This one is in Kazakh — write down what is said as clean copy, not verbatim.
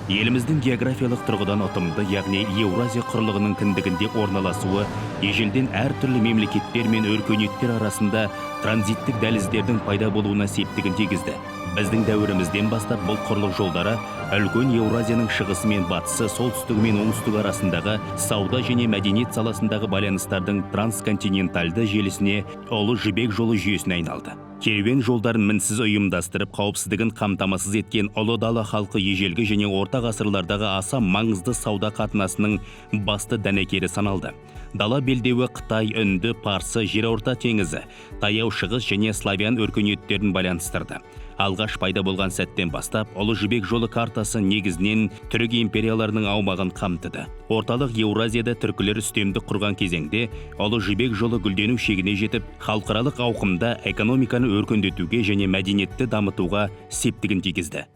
Еліміздің географиялық тұрғыдан ұтымды, яғни Еуразия құрлығының кіндігінде орналасуы, ежелден әртүрлі мемлекеттер мен өркениеттер арасында транзиттік дәліздердің пайда болуына септігін тигізді. Біздің дәуірімізден бастап бұл құрлық жолдары үлкен Еуразияның шығысы мен батысы, солтүстігі мен оңтүстігі арасындағы сауда және мәдениет саласындағы байланыстардың трансконтинентальды желісіне ұлы жібек жолы жүйесіне айналды. Керуен жолдарын мінсіз ұйымдастырып, қауіпсіздігін қамтамасыз еткен ұлы дала халқы ежелгі және орта ғасырлардағы аса маңызды сауда қатынасының басты дәнекері саналды. Дала белдеуі Қытай, Үнді, Парсы, Жерорта теңізі, Таяу шығыс және славян өркениеттерін байланыстырды. Алғаш пайда болған сәттен бастап, ұлы жібек жолы картасы негізінен түрік империяларының аумағын қамтыды. Орталық Еуразияда түркілер үстемдік құрған кезеңде, ұлы жібек жолы гүлдену шегіне жетіп, халықаралық ауқымда экономиканы өркендетуге және мәдениетті дамытуға септігін тигізді.